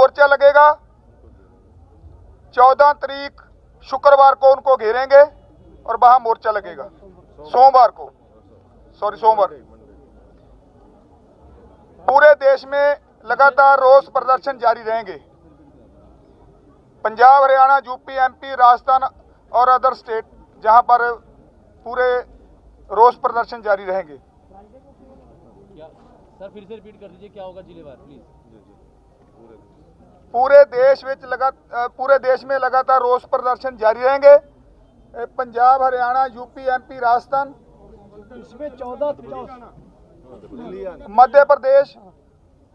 मोर्चा लगेगा। 14 तारीख शुक्रवार को उनको घेरेंगे और वहां मोर्चा लगेगा। सोमवार। पूरे देश में लगातार रोष प्रदर्शन जारी रहेंगे। पंजाब, हरियाणा, यूपी, एमपी, राजस्थान और अदर स्टेट जहां पर पूरे रोष प्रदर्शन जारी रहेंगे। सर फिर से रिपीट कर दीजिए, क्या होगा जिलेवार प्लीज। पूरे देश में लगातार रोष प्रदर्शन जारी रहेंगे। पंजाब, हरियाणा, यूपी, एमपी, राजस्थान, इसमें 14 मध्य प्रदेश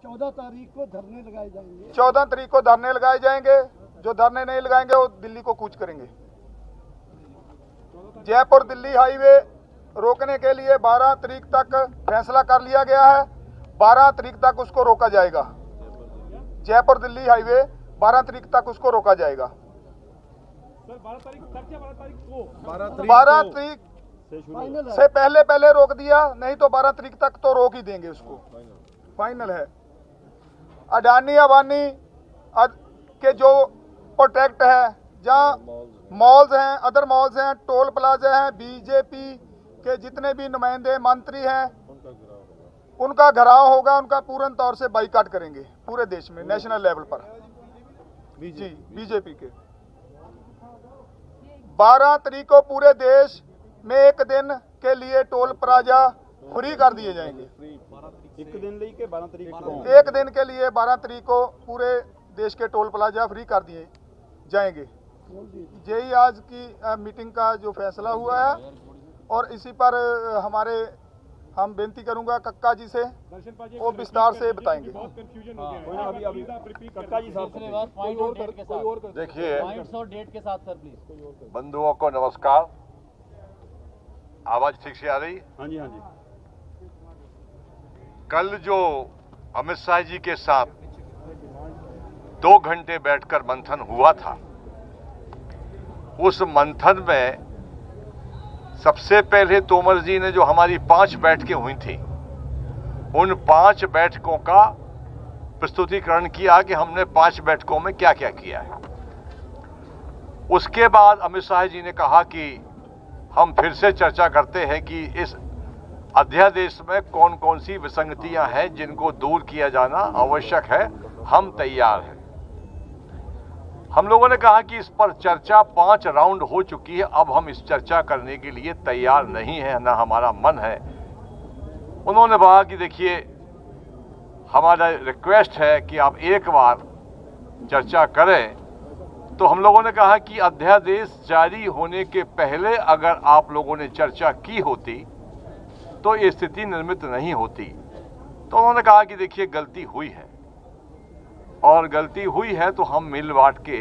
14 तारीख को धरने लगाए जाएंगे। 14 तारीख को धरने लगाए जाएंगे। जो धरने नहीं लगाएंगे वो दिल्ली को कूच करेंगे। जयपुर दिल्ली हाईवे रोकने के लिए 12 तारीख तक फैसला कर लिया गया है। 12 तारीख तक उसको रोका जाएगा। जयपुर दिल्ली हाईवे 12 तारीख तक उसको रोका जाएगा। 12 तारीख से पहले रोक दिया, नहीं तो 12 तारीख तक तो रोक ही देंगे उसको। फाइनल है। अडानी अंबानी के जो प्रोटेक्ट है, जहाँ मॉल्स हैं, अदर मॉल्स हैं, टोल प्लाजा हैं, बीजेपी के जितने भी नुमाइंदे मंत्री हैं उनका घेराव होगा। उनका पूर्ण तौर से बाइकाट करेंगे पूरे देश में, नेशनल लेवल पर। जी, बीजेपी के 12 तारीख को पूरे देश में एक दिन के लिए टोल प्लाजा फ्री कर दिए जाएंगे। एक दिन लेके 12 तारीख को, एक दिन के लिए 12 तारीख को पूरे देश के टोल प्लाजा फ्री कर दिए जाएंगे। यही आज की मीटिंग का जो फैसला हुआ है। और इसी पर हम बेनती करूंगा कक्का जी से, वो विस्तार से बताएंगे। देखिए डेट के साथ सर प्लीज। बंधुओं को नमस्कार। आवाज ठीक से आ रही? हाँ जी, हाँ जी। कल जो अमित शाह जी के साथ 2 घंटे बैठकर मंथन हुआ था, उस मंथन में सबसे पहले तोमर जी ने जो हमारी 5 बैठकें हुई थी, उन 5 बैठकों का प्रस्तुतिकरण किया कि हमने 5 बैठकों में क्या क्या किया है। उसके बाद अमित शाह जी ने कहा कि हम फिर से चर्चा करते हैं कि इस अध्यादेश में कौन कौन सी विसंगतियां हैं जिनको दूर किया जाना आवश्यक है। हम तैयार हैं। हम लोगों ने कहा कि इस पर चर्चा 5 राउंड हो चुकी है, अब हम इस चर्चा करने के लिए तैयार नहीं है, ना हमारा मन है। उन्होंने कहा कि देखिए, हमारा रिक्वेस्ट है कि आप एक बार चर्चा करें। तो हम लोगों ने कहा कि अध्यादेश जारी होने के पहले अगर आप लोगों ने चर्चा की होती तो ये स्थिति निर्मित नहीं होती। तो उन्होंने कहा कि देखिए, गलती हुई है और गलती हुई है तो हम मिल बांट के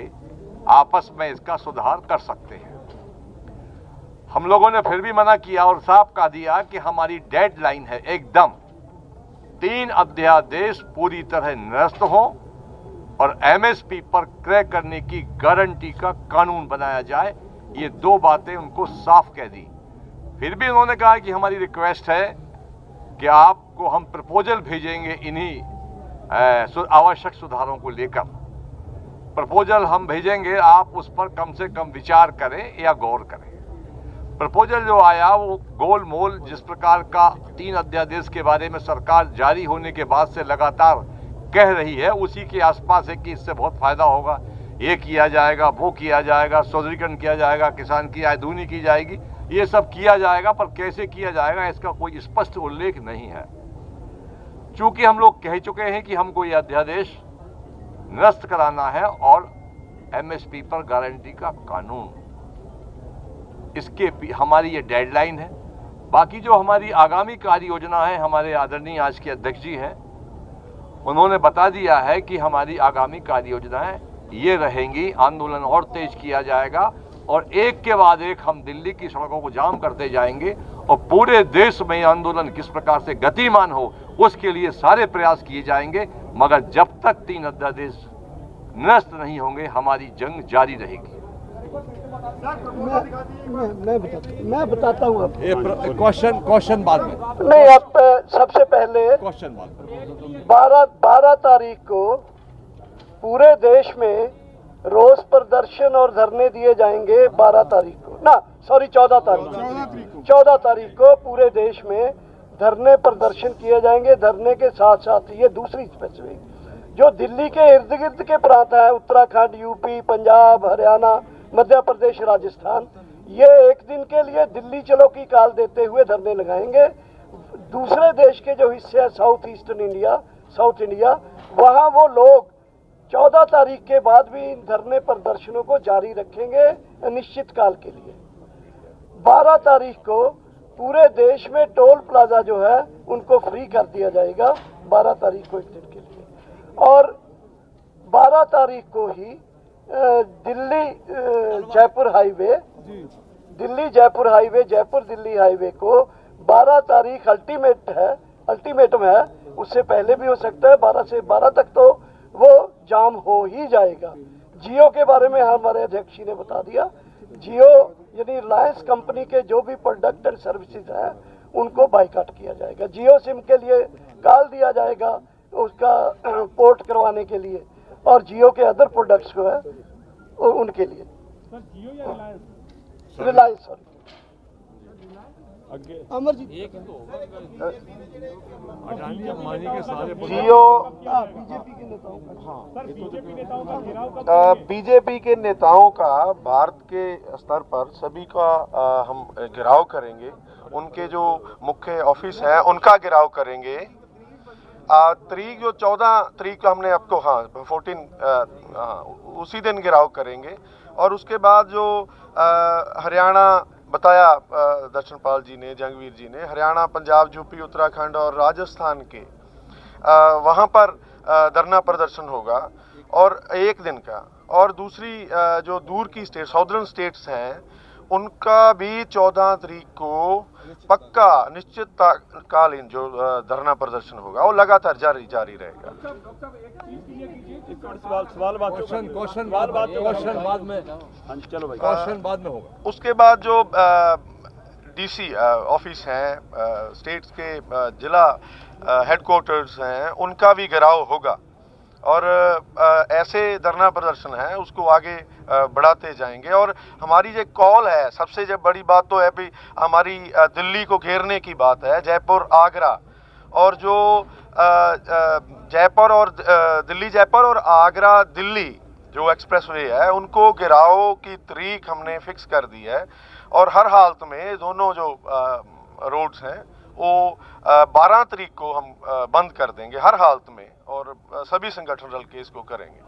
आपस में इसका सुधार कर सकते हैं। हम लोगों ने फिर भी मना किया और साफ कह दिया कि हमारी डेडलाइन है एकदम 3 अध्यादेश पूरी तरह निरस्त हो और एमएसपी पर क्रय करने की गारंटी का कानून बनाया जाए। ये 2 बातें उनको साफ कह दी। फिर भी उन्होंने कहा कि हमारी रिक्वेस्ट है कि आपको हम प्रपोजल भेजेंगे इन्हीं आवश्यक सुधारों को लेकर। प्रपोजल हम भेजेंगे, आप उस पर कम से कम विचार करें या गौर करें। प्रपोजल जो आया वो गोल मोल जिस प्रकार का 3 अध्यादेश के बारे में सरकार जारी होने के बाद से लगातार कह रही है, उसी के आसपास है कि इससे बहुत फायदा होगा, ये किया जाएगा, वो किया जाएगा, सुदृढ़ीकरण किया जाएगा, किसान की आय दूनी की जाएगी, ये सब किया जाएगा। पर कैसे किया जाएगा इसका कोई स्पष्ट उल्लेख नहीं है। चूंकि हम लोग कह चुके हैं कि हमको ये अध्यादेश निरस्त कराना है और एमएसपी पर गारंटी का कानून, इसके हमारी ये डेडलाइन है। बाकी जो हमारी आगामी कार्य योजना है, हमारे आदरणीय आज के अध्यक्ष जी हैं, उन्होंने बता दिया है कि हमारी आगामी कार्य योजनाएं ये रहेंगी। आंदोलन और तेज किया जाएगा और एक के बाद एक हम दिल्ली की सड़कों को जाम करते जाएंगे और पूरे देश में आंदोलन किस प्रकार से गतिमान हो उसके लिए सारे प्रयास किए जाएंगे। मगर जब तक 3 अध्यादेश निरस्त नहीं होंगे हमारी जंग जारी रहेगी। मैं बताता हूँ। क्वेश्चन बाद में नहीं, अब सबसे पहले क्वेश्चन बाद में 12 तारीख को पूरे देश में रोष प्रदर्शन और धरने दिए जाएंगे 12 तारीख को, ना सॉरी 14 तारीख को पूरे देश में धरने प्रदर्शन किए जाएंगे। धरने के साथ साथ ये दूसरी स्पेसिफिक जो दिल्ली के इर्द गिर्द के प्रांत है, उत्तराखंड, यूपी, पंजाब, हरियाणा, मध्य प्रदेश, राजस्थान, ये एक दिन के लिए दिल्ली चलो की काल देते हुए धरने लगाएंगे। दूसरे देश के जो हिस्से हैं साउथ इंडिया, वहाँ वो लोग 14 तारीख के बाद भी इन धरने प्रदर्शनों को जारी रखेंगे अनिश्चित काल के लिए। 12 तारीख को पूरे देश में टोल प्लाजा जो है उनको फ्री कर दिया जाएगा, 12 तारीख को एक दिन के लिए। और 12 तारीख को ही दिल्ली जयपुर दिल्ली हाईवे को 12 तारीख अल्टीमेटम है, उससे पहले भी हो सकता है। 12 से 12 तक तो वो जाम हो ही जाएगा। जियो के बारे में हमारे अध्यक्ष जी ने बता दिया। जियो यानी रिलायंस कंपनी के जो भी प्रोडक्ट एंड सर्विसेज हैं उनको बाइकाट किया जाएगा। जियो सिम के लिए कॉल दिया जाएगा उसका पोर्ट करवाने के लिए, और जियो के अदर प्रोडक्ट्स को है और उनके लिए। जियो या रिलायंस सॉरी अमर जी जियो बीजेपी के नेताओं का भारत के स्तर पर सभी का हम घेराव करेंगे। उनके जो मुख्य ऑफिस है उनका घेराव करेंगे। तारीख जो 14 तारीख को हमने आपको 14 उसी दिन घेराव करेंगे। और उसके बाद जो हरियाणा बताया दर्शनपाल जी ने, जंगवीर जी ने, हरियाणा, पंजाब, यूपी, उत्तराखंड और राजस्थान के वहाँ पर धरना प्रदर्शन होगा और एक दिन का। और दूसरी जो दूर की स्टेट साउदर्न स्टेट्स हैं उनका भी 14 तारीख को पक्का निश्चितकालीन जो धरना प्रदर्शन होगा वो लगातार जारी रहेगा। क्वेश्चन बाद में होगा। उसके बाद जो डीसी ऑफिस हैं, स्टेट्स के जिला हेडक्वार्टर्स हैं, उनका भी घेराव होगा। और ऐसे धरना प्रदर्शन है उसको आगे बढ़ाते जाएंगे। और हमारी जो कॉल है, सबसे जो बड़ी बात तो है भी हमारी दिल्ली को घेरने की बात है, जयपुर, आगरा, और जो जयपुर और आगरा दिल्ली जो एक्सप्रेसवे है उनको घेराव की तारीख हमने फिक्स कर दी है। और हर हालत में दोनों जो रोड्स हैं वो 12 तारीख को हम बंद कर देंगे हर हालत में, और सभी संगठन रल के इसको करेंगे।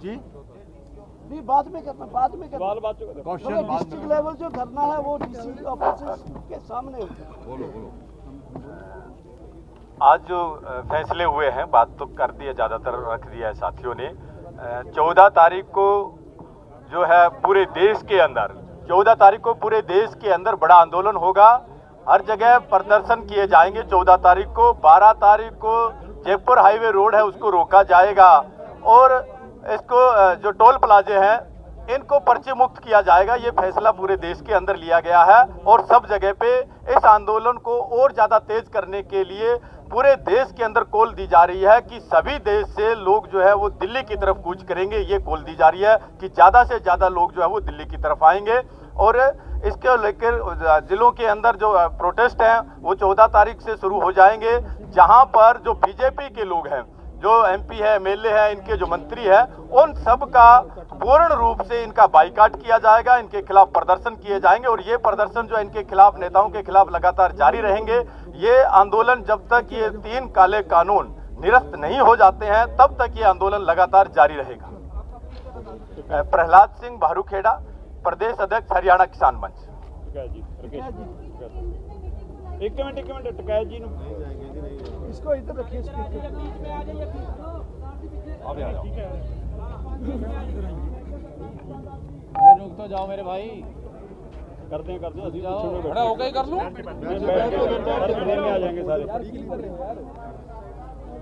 जी नहीं, बाद में करना डिस्ट्रिक्ट लेवल जो धरना है वो डीसी ऑफिस के सामने होगा। आज जो फैसले हुए हैं, बात तो कर दिया, ज़्यादातर रख दिया है साथियों ने। 14 तारीख को जो है पूरे देश के अंदर 14 तारीख को पूरे देश के अंदर बड़ा आंदोलन होगा, हर जगह प्रदर्शन किए जाएंगे। 14 तारीख को 12 तारीख को जयपुर हाईवे रोड है उसको रोका जाएगा, और इसको जो टोल प्लाजे हैं इनको पर्चे मुक्त किया जाएगा। ये फैसला पूरे देश के अंदर लिया गया है, और सब जगह पे इस आंदोलन को और ज़्यादा तेज करने के लिए पूरे देश के अंदर कॉल दी जा रही है कि सभी देश से लोग जो है वो दिल्ली की तरफ कूच करेंगे। ये कॉल दी जा रही है कि ज़्यादा से ज़्यादा लोग जो है वो दिल्ली की तरफ आएंगे। और इसके लेकर जिलों के अंदर जो प्रोटेस्ट हैं वो 14 तारीख से शुरू हो जाएंगे, जहां पर जो बीजेपी के लोग हैं, जो एमपी है, एमएलए है, इनके जो मंत्री है, उन सब का पूर्ण रूप से इनका बाइकाट किया जाएगा, इनके खिलाफ प्रदर्शन किए जाएंगे। और ये प्रदर्शन जो इनके खिलाफ, नेताओं के खिलाफ लगातार जारी रहेंगे। ये आंदोलन जब तक ये 3 काले कानून निरस्त नहीं हो जाते हैं तब तक ये आंदोलन लगातार जारी रहेगा। प्रहलाद सिंह भारूखेड़ा, प्रदेश अध्यक्ष, हरियाणा किसान मंच। एक मिनट टिकैत जी इसको इधर रखिए। अरे रुक तो जाओ मेरे भाई, करते हैं खड़ा होकर ही कर लूं। आ जाएंगे सारे।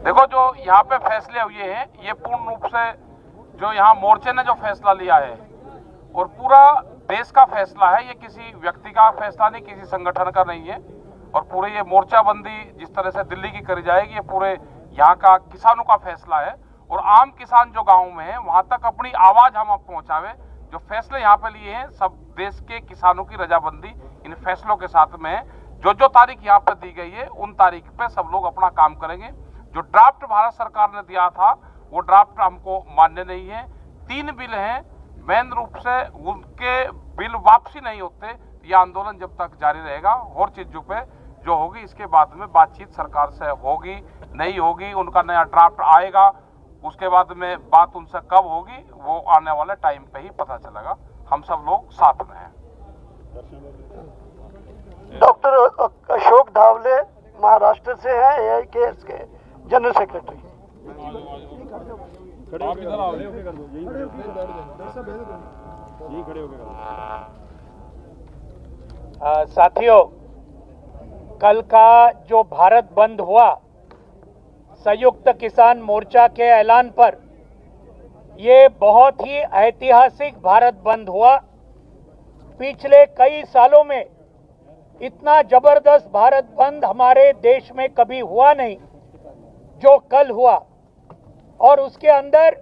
देखो, जो यहाँ पे फैसले हुए हैं ये पूर्ण रूप से जो यहाँ मोर्चे ने जो फैसला लिया है और पूरा देश का फैसला है, ये किसी व्यक्ति का फैसला नहीं, किसी संगठन का नहीं है। और पूरे ये मोर्चाबंदी जिस तरह से दिल्ली की करी जाएगी, ये पूरे यहाँ का किसानों का फैसला है और आम किसान जो गाँव में है वहाँ तक अपनी आवाज़ हम अब पहुँचावे। जो फैसले यहाँ पे लिए हैं सब देश के किसानों की रजामंदी इन फैसलों के साथ में है। जो तारीख यहाँ पे दी गई है उन तारीख पे सब लोग अपना काम करेंगे। जो ड्राफ्ट भारत सरकार ने दिया था वो ड्राफ्ट हमको मान्य नहीं है। 3 बिल हैं, मेन रूप से उनके बिल वापसी नहीं होते यह आंदोलन जब तक जारी रहेगा। और चीजों पे जो होगी इसके बाद में बातचीत सरकार से होगी नहीं होगी, उनका नया ड्राफ्ट आएगा, उसके बाद में बात उनसे कब होगी वो आने वाले टाइम पे ही पता चलेगा। हम सब लोग साथ में हैं। डॉक्टर अशोक धावले महाराष्ट्र से हैं, AIKS के जनरल सेक्रेटरी। आप इधर आओ, ले कर दो, यहीं खड़े होके कर दो। साथियों, कल का जो भारत बंद हुआ संयुक्त किसान मोर्चा के ऐलान पर, ये बहुत ही ऐतिहासिक भारत बंद हुआ। पिछले कई सालों में इतना जबरदस्त भारत बंद हमारे देश में कभी हुआ नहीं जो कल हुआ। और उसके अंदर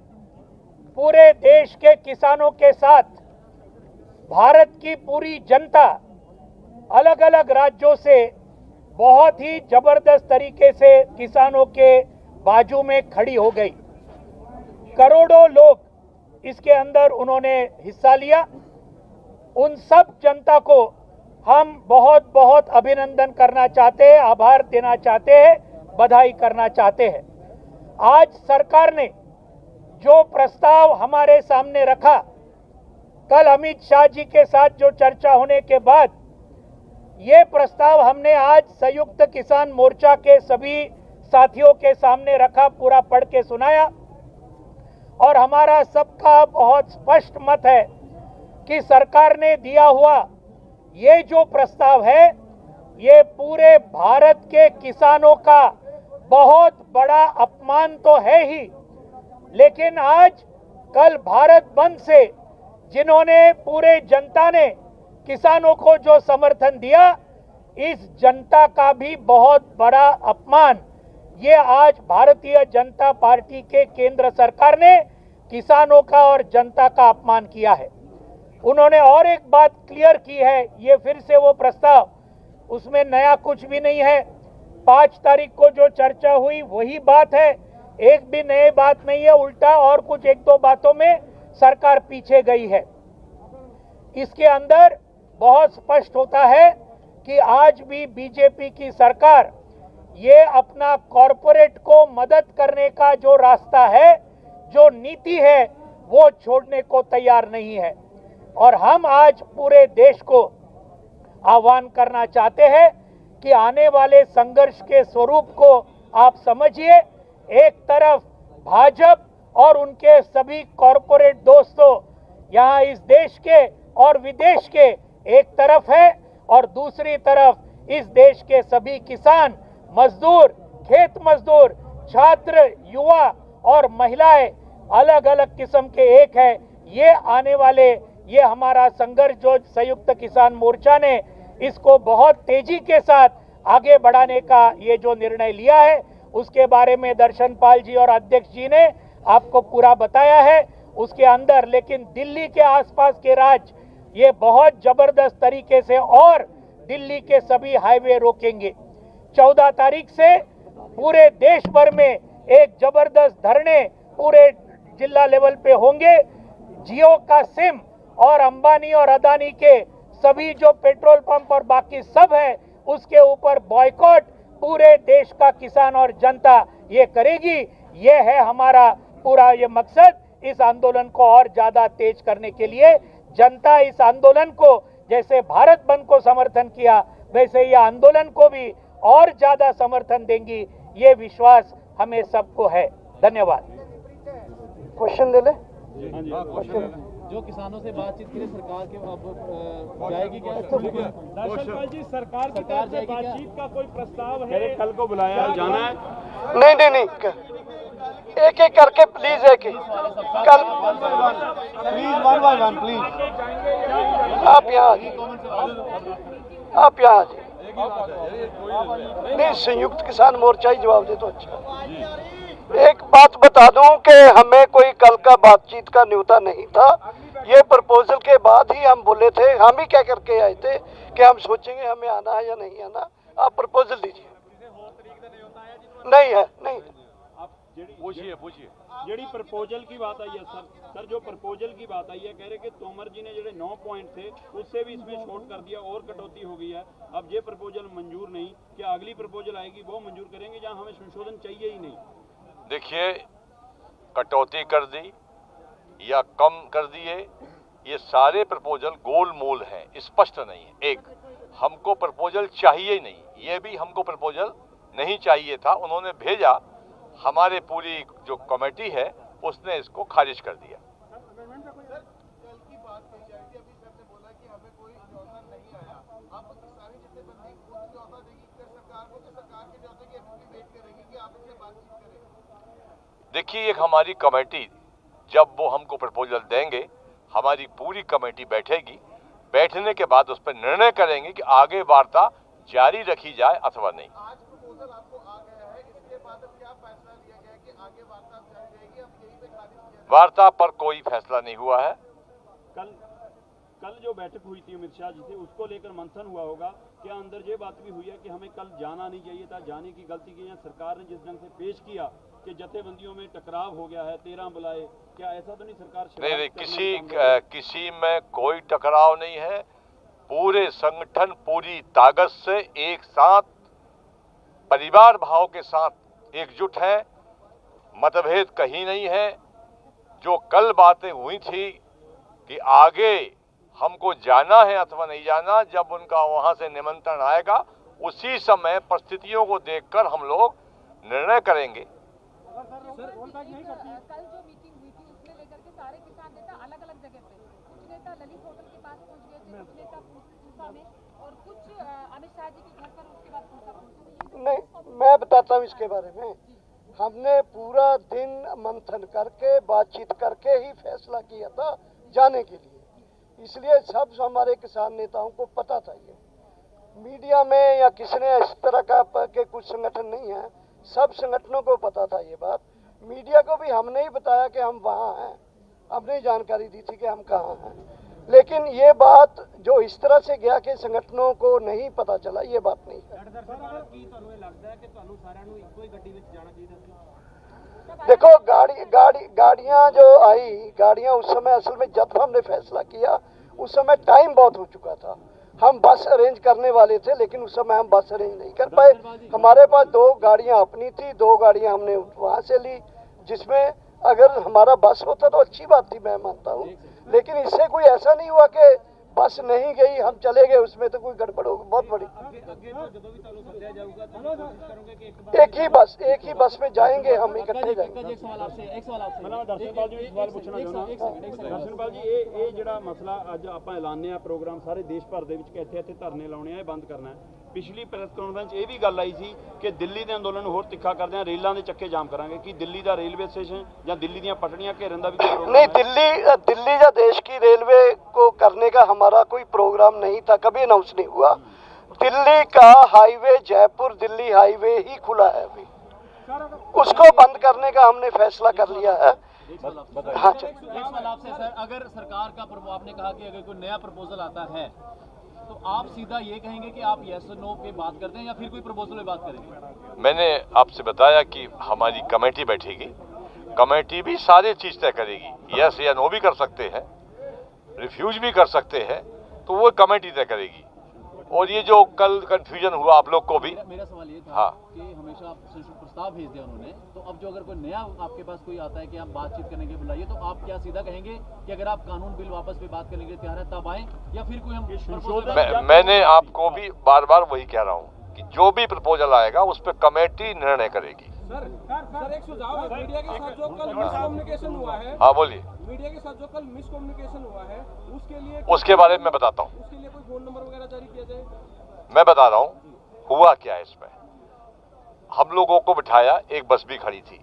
पूरे देश के किसानों के साथ भारत की पूरी जनता अलग अलग राज्यों से बहुत ही जबरदस्त तरीके से किसानों के बाजू में खड़ी हो गई। करोड़ों लोग इसके अंदर उन्होंने हिस्सा लिया। उन सब जनता को हम बहुत बहुत अभिनंदन करना चाहते हैं, आभार देना चाहते हैं, बधाई करना चाहते हैं। आज सरकार ने जो प्रस्ताव हमारे सामने रखा, कल अमित शाह जी के साथ जो चर्चा होने के बाद ये प्रस्ताव हमने आज संयुक्त किसान मोर्चा के सभी साथियों के सामने रखा, पूरा पढ़ के सुनाया। और हमारा सबका बहुत स्पष्ट मत है कि सरकार ने दिया हुआ ये जो प्रस्ताव है ये पूरे भारत के किसानों का बहुत बड़ा अपमान तो है ही, लेकिन आज कल भारत बंद से जिन्होंने पूरे जनता ने किसानों को जो समर्थन दिया, इस जनता का भी बहुत बड़ा अपमान ये आज भारतीय जनता पार्टी के केंद्र सरकार ने किसानों का और जनता का अपमान किया है। उन्होंने और एक बात क्लियर की है, ये फिर से वो प्रस्ताव, उसमें नया कुछ भी नहीं है। 5 तारीख को जो चर्चा हुई वही बात है, एक भी नई बात नहीं है, उल्टा और कुछ 1-2 बातों में सरकार पीछे गई है। इसके अंदर बहुत स्पष्ट होता है कि आज भी बीजेपी की सरकार ये अपना कॉरपोरेट को मदद करने का जो रास्ता है, जो नीति है, वो छोड़ने को तैयार नहीं है। और हम आज पूरे देश को आह्वान करना चाहते हैं कि आने वाले संघर्ष के स्वरूप को आप समझिए। एक तरफ भाजपा और उनके सभी कॉरपोरेट दोस्तों यहाँ इस देश के और विदेश के एक तरफ है, और दूसरी तरफ इस देश के सभी किसान, मजदूर, खेत मजदूर, छात्र, युवा और महिलाएं अलग अलग किस्म के एक है। ये आने वाले ये हमारा संघर्ष जो संयुक्त किसान मोर्चा ने इसको बहुत तेजी के साथ आगे बढ़ाने का ये जो निर्णय लिया है, उसके बारे में दर्शन पाल जी और अध्यक्ष जी ने आपको पूरा बताया है। उसके अंदर लेकिन दिल्ली के आसपास के राज्य ये बहुत जबरदस्त तरीके से और दिल्ली के सभी हाईवे रोकेंगे। 14 तारीख से पूरे देश भर में एक जबरदस्त धरने पूरे जिला लेवल पे होंगे। जियो का सिम और अंबानी और अदानी के सभी जो पेट्रोल पंप और बाकी सब है, उसके ऊपर बॉयकॉट पूरे देश का किसान और जनता ये करेगी। ये है हमारा पूरा ये मकसद। इस आंदोलन को और ज्यादा तेज करने के लिए जनता इस आंदोलन को जैसे भारत बंद को समर्थन किया, वैसे ये आंदोलन को भी और ज्यादा समर्थन देंगी, ये विश्वास हमें सबको है। धन्यवाद। क्वेश्चन ले ले। जो किसानों से बातचीत के लिए सरकार के अब जाएगी क्या? दर्शनपाल जी, सरकार की तरफ से बातचीत का कोई प्रस्ताव है? कल को बुलाया जाना है? नहीं। एक एक करके प्लीज, एक एक कल please one by one please. आप यहाँ आ जाइए, आप यहाँ आ जाइए। नहीं, संयुक्त किसान मोर्चा ही जवाब दे तो अच्छा। एक बात बता दूं कि हमें कोई कल का बातचीत का न्योता नहीं था। ये प्रपोजल के बाद ही हम बोले थे, हम ही कह करके आए थे कि हम सोचेंगे हमें आना है या नहीं आना। आप प्रपोजल दीजिए। नहीं है, नहीं। पूछिए ਜਿਹੜੀ प्रपोजल की बात आई है सर जो प्रपोजल की बात आई है, कह रहे कि तोमर जी ने जो 9 पॉइंट थे उससे भी इसमें शॉर्ट कर दिया और कटौती हो गई है। अब ये प्रपोजल मंजूर नहीं, क्या अगली प्रपोजल आएगी वो मंजूर करेंगे जहां हमें संशोधन चाहिए ही नहीं? देखिए, कटौती कर दी या कम कर दिए, ये सारे प्रपोजल गोलमोल हैं, स्पष्ट नहीं है। एक, हमको प्रपोजल चाहिए ही नहीं, ये भी हमको प्रपोजल नहीं चाहिए था। उन्होंने भेजा, हमारे पूरी जो कमेटी है उसने इसको खारिज कर दिया। देखिए, एक हमारी कमेटी, जब वो हमको प्रपोजल देंगे, हमारी पूरी कमेटी बैठेगी। बैठने के बाद उस पर निर्णय करेंगे कि आगे वार्ता जारी रखी जाए अथवा नहीं। आज प्रपोजल आपको आ गया है, इसके बाद क्या फैसला लिया गया कि आगे वार्ता जारी रहेगी, अब यही पे खारिज किया? वार्ता पर कोई फैसला नहीं हुआ है। कल जो बैठक हुई थी अमित शाह जी से, उसको लेकर मंथन हुआ होगा। क्या अंदर ये बात भी हुई है कि हमें कल जाना नहीं चाहिए था, जाने की गलती की है? सरकार ने जिस ढंग से पेश किया कि जथेबंदियों में टकराव हो गया है, 13 बुलाए, क्या ऐसा तो नहीं सरकार? नहीं, किसी में कोई टकराव नहीं है। पूरे संगठन पूरी ताकत से एक साथ परिवार भाव के साथ एकजुट है, मतभेद कहीं नहीं है। जो कल बातें हुई थी कि आगे हमको जाना है अथवा नहीं जाना, जब उनका वहां से निमंत्रण आएगा उसी समय परिस्थितियों को देखकर हम लोग निर्णय करेंगे। कल जो मीटिंग हुई थी उसमें लेकर के सारे किसान नेता अलग अलग जगह पे, कुछ नेता ललित होटल के पास पहुंच गए थे, कुछ नेता पूसा में और कुछ अमित शाह जी के घर पर, उसके बाद पूसा पहुंचे। नहीं, मैं बताता हूँ इसके बारे में। हमने पूरा दिन मंथन करके, बातचीत करके ही फैसला किया था जाने के लिए। इसलिए सब हमारे किसान नेताओं को पता था। ये मीडिया में या किसी ने इस तरह का के कुछ संगठन नहीं है, सब संगठनों को पता था ये बात। मीडिया को भी हमने ही बताया कि हम वहाँ हैं, हमने जानकारी दी थी कि हम कहाँ हैं। लेकिन ये बात जो इस तरह से गया कि संगठनों को नहीं पता चला, ये बात नहीं है। देखो, गाड़ियाँ जो आई, गाड़ियाँ उस समय असल में जब हमने फैसला किया उस समय टाइम बहुत हो चुका था। हम बस अरेंज करने वाले थे, लेकिन उस समय हम बस अरेंज नहीं कर पाए। हमारे पास 2 गाड़ियां अपनी थी, 2 गाड़ियां हमने वहां से ली, जिसमें अगर हमारा बस होता तो अच्छी बात थी, मैं मानता हूँ। लेकिन इससे कोई ऐसा नहीं हुआ कि बस नहीं गई, हम चले गए, उसमें तो कोई गड़बड़ होगी बहुत बड़ी। एक ही बस में जाएंगे, हम इकट्ठे जाएंगे। दर्शनपाल जी सवाल पूछना चाहना। दर्शनपाल जी, ये ਜਿਹੜਾ ਮਸਲਾ ਅੱਜ ਆਪਾਂ ਐਲਾਨਿਆ ਪ੍ਰੋਗਰਾਮ ਸਾਰੇ ਦੇਸ਼ ਭਰ ਦੇ ਵਿੱਚ ਕਿ ਇੱਥੇ ਧਰਨੇ ਲਾਉਣੇ ਆ, ਇਹ ਬੰਦ ਕਰਨਾ ਹੈ। ਪਿਛਲੀ ਪ੍ਰੈਸ ਕਾਨਫਰੰਸ ਇਹ ਵੀ ਗੱਲ ਆਈ ਸੀ ਕਿ ਦਿੱਲੀ ਦੇ ਅੰਦੋਲਨ ਨੂੰ ਹੋਰ ਤਿੱਖਾ ਕਰਦੇ ਆ, ਰੇਲਾਂ ਦੇ ਚੱਕੇ ਜਾਮ ਕਰਾਂਗੇ। ਕਿ ਦਿੱਲੀ ਦਾ ਰੇਲਵੇ स्टेशन ਜਾਂ ਦਿੱਲੀ ਦੀਆਂ पटड़ियां घेरन ਦਾ भी नहीं, दिल्ली या देश की रेलवे को करने का हमारा कोई प्रोग्राम नहीं था, कभी अनाउंस नहीं हुआ। दिल्ली का हाईवे, जयपुर दिल्ली हाईवे ही खुला है अभी, उसको बंद करने का हमने फैसला कर लिया है। हाँ, आपसे सर, अगर सरकार का आपने कहा कि अगर कोई नया प्रपोजल आता है तो आप सीधा ये कहेंगे कि आप यस और नो पे बात करते हैं या फिर कोई प्रपोजल पे बात करेंगे? मैंने आपसे बताया कि हमारी कमेटी बैठेगी, कमेटी भी सारी चीज तय करेगी। यस या नो भी कर सकते हैं, रिफ्यूज भी कर सकते हैं, तो वो कमेटी तय करेगी। और ये जो कल कंफ्यूजन हुआ आप लोग को भी, मेरा सवाल ये था कि हमेशा आप प्रस्ताव भेज दिया उन्होंने, तो अब जो अगर कोई नया आपके पास कोई आता है कि आप बातचीत करने के बुलाइए, तो आप क्या सीधा कहेंगे कि अगर आप कानून बिल वापस पे बात करने के लिए तैयार है तब आए, या फिर कोई हम मैंने आपको भी बार बार वही कह रहा हूँ कि जो भी प्रपोजल आएगा उस पर कमेटी निर्णय करेगी। सर एक सुझाव है, मीडिया के साथ जो कल मिसकम्युनिकेशन हुआ है, हाँ बोलिए। मीडिया के साथ जो कल मिसकम्युनिकेशन हुआ है उसके बारे में मैं बताता हूँ। उसके लिए कोई फोन नंबर वगैरह जारी किया जाए? मैं बता रहा हूँ हुआ क्या है इसमें। हम लोगों को बिठाया, एक बस भी खड़ी थी,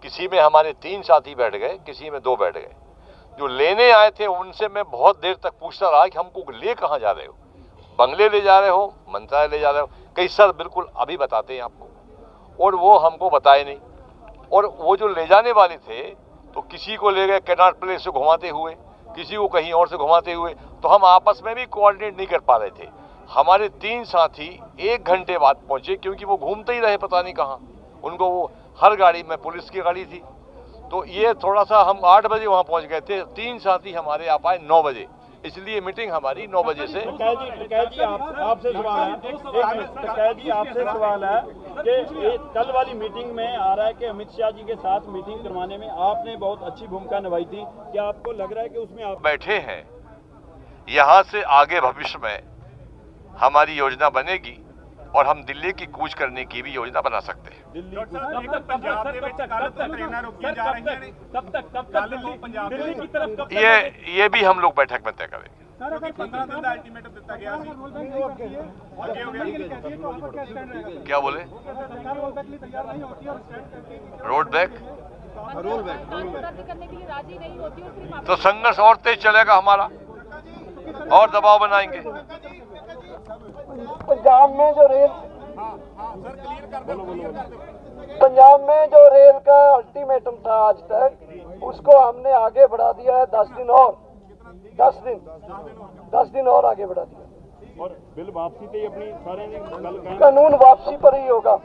किसी में हमारे 3 साथी बैठ गए, किसी में 2 बैठ गए। जो लेने आए थे उनसे मैं बहुत देर तक पूछता रहा कि हमको ले कहाँ जा रहे हो, बंगले ले जा रहे हो, मंत्रालय ले जा रहे हो? कई सर बिल्कुल अभी बताते हैं आपको, और वो हमको बताए नहीं। और वो जो ले जाने वाले थे तो किसी को ले गए कैनाट प्लेस से घुमाते हुए, किसी को कहीं और से घुमाते हुए, तो हम आपस में भी कोऑर्डिनेट नहीं कर पा रहे थे। हमारे 3 साथी 1 घंटे बाद पहुंचे, क्योंकि वो घूमते ही रहे पता नहीं कहाँ। उनको वो हर गाड़ी में पुलिस की गाड़ी थी, तो ये थोड़ा सा हम 8 बजे वहाँ पहुँच गए थे। 3 साथी हमारे आ पाए 9 बजे, इसलिए मीटिंग हमारी 9 बजे से। आपसे सवाल है कि कल वाली मीटिंग में आ रहा है कि अमित शाह जी के साथ मीटिंग करवाने में आपने बहुत अच्छी भूमिका निभाई थी। क्या आपको लग रहा है कि उसमें आप बैठे हैं? यहाँ से आगे भविष्य में हमारी योजना बनेगी और हम दिल्ली की कूच करने की भी योजना बना सकते हैं। ये भी हम लोग बैठक में तय करेंगे। क्या बोले? रोड बैक तो संघर्ष और तेज चलेगा हमारा, और दबाव बनाएंगे। पंजाब में जो रेल का अल्टीमेटम था आज तक, उसको हमने आगे बढ़ा दिया है 10 दिन और 10 दिन और आगे बढ़ा दिया। और बिल वापसी पे ही अपनी सारे कानून वापसी पर ही होगा।